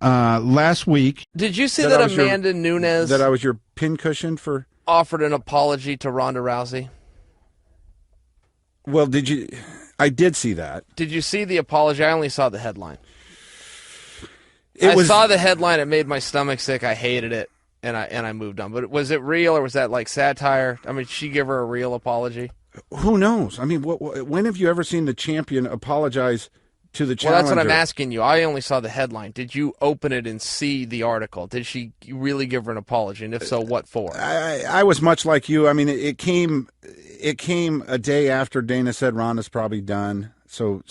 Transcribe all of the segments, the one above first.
last week. Did you see that Amanda Nunes that I was your pincushion for offered an apology to Ronda Rousey? Well, did you? I did see that. Did you see the apology? I only saw the headline. I saw the headline. It made my stomach sick. I hated it, and I moved on. But was it real, or was that like satire? I mean, did she give her a real apology? Who knows? I mean, when have you ever seen the champion apologize to the challenger? Well, that's what I'm asking you. I only saw the headline. Did you open it and see the article? Did she really give her an apology? And if so, what for? I was much like you. I mean, it came a day after Dana said Ronda's probably done. So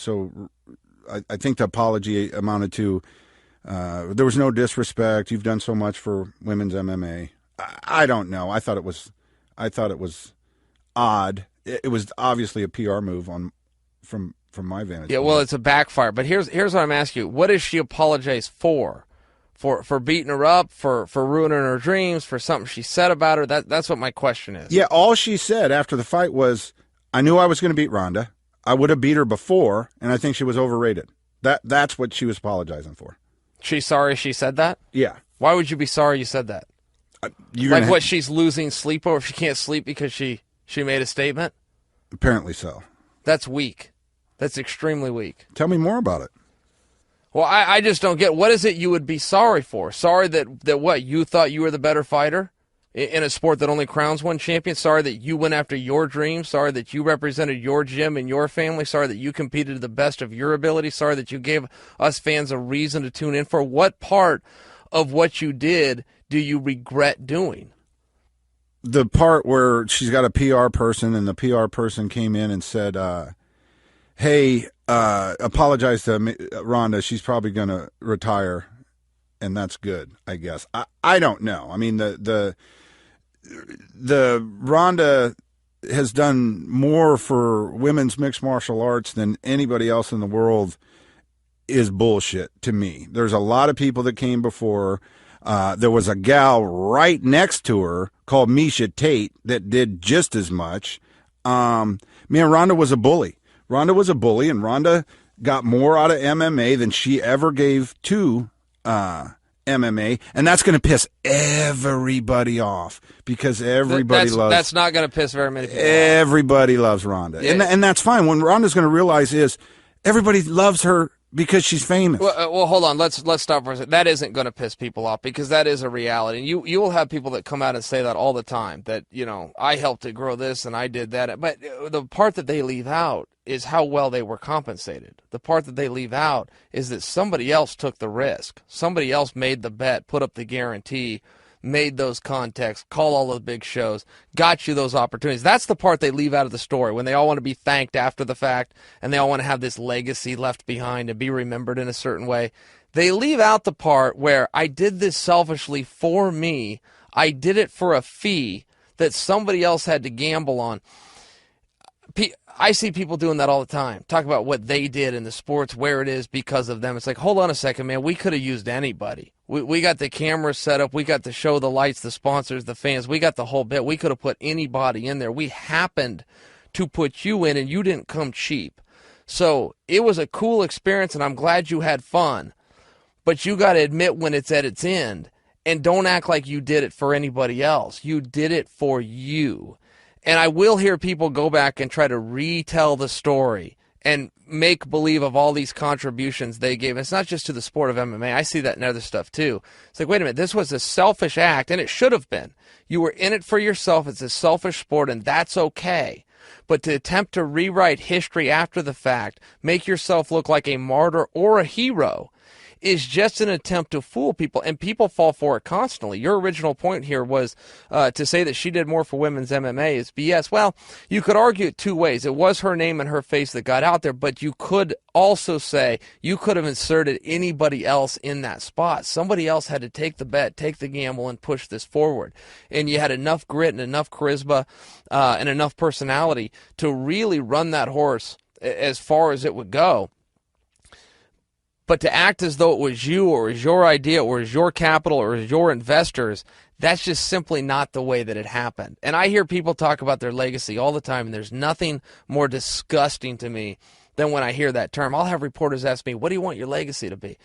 I think the apology amounted to there was no disrespect. You've done so much for women's MMA. I don't know. I thought it was odd. It was obviously a PR move from my vantage point. Yeah, well, it's a backfire. But here's what I'm asking you. What does she apologize for? For beating her up, for ruining her dreams, for something she said about her? That's what my question is. Yeah, all she said after the fight was, I knew I was going to beat Ronda. I would have beat her before, and I think she was overrated. That's what she was apologizing for. She's sorry she said that? Yeah. Why would you be sorry you said that? She's losing sleep over? She can't sleep because she made a statement? Apparently so. That's weak. That's extremely weak. Tell me more about it. Well, I just don't get, what is it you would be sorry for? Sorry that what, you thought you were the better fighter in a sport that only crowns one champion? Sorry that you went after your dreams? Sorry that you represented your gym and your family? Sorry that you competed to the best of your ability? Sorry that you gave us fans a reason to tune in? For what part of what you did do you regret doing? The part where she's got a PR person and the PR person came in and said, hey, apologize to Ronda. She's probably going to retire, and that's good, I guess. I don't know. I mean, the Ronda has done more for women's mixed martial arts than anybody else in the world is bullshit to me. There's a lot of people that came before her. There was a gal right next to her called Misha Tate that did just as much. Ronda was a bully. Ronda was a bully, and Ronda got more out of MMA than she ever gave to MMA, and that's going to piss everybody off because everybody loves. That's not going to piss very many people off. Everybody loves Ronda, yeah. and that's fine. What Ronda's going to realize is everybody loves her because she's famous. Well, hold on. Let's stop for a second. That isn't going to piss people off because that is a reality. And you will have people that come out and say that all the time, that, I helped to grow this and I did that. But the part that they leave out is how well they were compensated. The part that they leave out is that somebody else took the risk. Somebody else made the bet, put up the guarantee, made those contacts, called all the big shows, got you those opportunities. That's the part they leave out of the story when they all want to be thanked after the fact and they all want to have this legacy left behind and be remembered in a certain way. They leave out the part where I did this selfishly for me. I did it for a fee that somebody else had to gamble on. I see people doing that all the time. Talk about what they did in the sports, where it is because of them. It's like, hold on a second, man. We could have used anybody. We got the cameras set up. We got the show, the lights, the sponsors, the fans. We got the whole bit. We could have put anybody in there. We happened to put you in, and you didn't come cheap. So it was a cool experience, and I'm glad you had fun. But you got to admit when it's at its end, and don't act like you did it for anybody else. You did it for you. And I will hear people go back and try to retell the story and make believe of all these contributions they gave. And it's not just to the sport of MMA. I see that in other stuff too. It's like, wait a minute, this was a selfish act, and it should have been. You were in it for yourself. It's a selfish sport, and that's okay. But to attempt to rewrite history after the fact, make yourself look like a martyr or a hero, is just an attempt to fool people, and people fall for it constantly. Your original point here was to say that she did more for women's MMA is BS. Well, you could argue it two ways. It was her name and her face that got out there, but you could also say you could have inserted anybody else in that spot. Somebody else had to take the bet, take the gamble, and push this forward. And you had enough grit and enough charisma and enough personality to really run that horse as far as it would go. But to act as though it was you or it was your idea or it was your capital or it was your investors, that's just simply not the way that it happened. And I hear people talk about their legacy all the time, and there's nothing more disgusting to me than when I hear that term. I'll have reporters ask me, what do you want your legacy to be?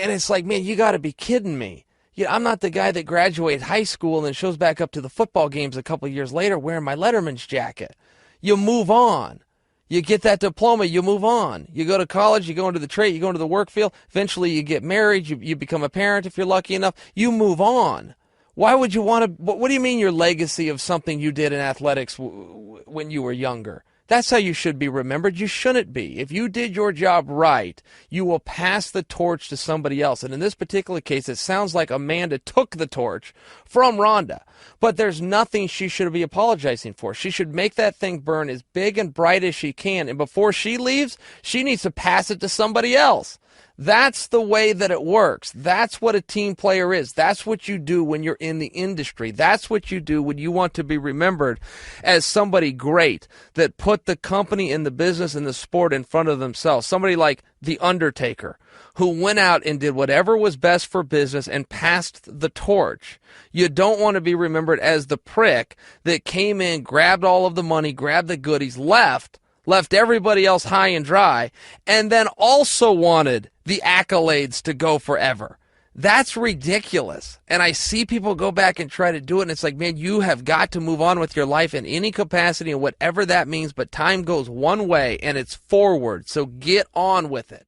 And it's like, man, you got to be kidding me. I'm not the guy that graduated high school and then shows back up to the football games a couple of years later wearing my Letterman's jacket. You move on. You get that diploma, you move on. You go to college, you go into the trade, you go into the work field. Eventually you get married, you become a parent if you're lucky enough. You move on. Why would you want to? What do you mean your legacy of something you did in athletics when you were younger? That's how you should be remembered. You shouldn't be. If you did your job right, you will pass the torch to somebody else. And in this particular case, it sounds like Amanda took the torch from Ronda. But there's nothing she should be apologizing for. She should make that thing burn as big and bright as she can. And before she leaves, she needs to pass it to somebody else. That's the way that it works. That's what a team player is. That's what you do when you're in the industry. That's what you do when you want to be remembered as somebody great that put the company and the business and the sport in front of themselves. Somebody like The Undertaker, who went out and did whatever was best for business and passed the torch. You don't want to be remembered as the prick that came in, grabbed all of the money, grabbed the goodies, left everybody else high and dry, and then also wanted the accolades to go forever. That's ridiculous. And I see people go back and try to do it, and it's like, man, you have got to move on with your life in any capacity and whatever that means, but time goes one way, and it's forward, so get on with it.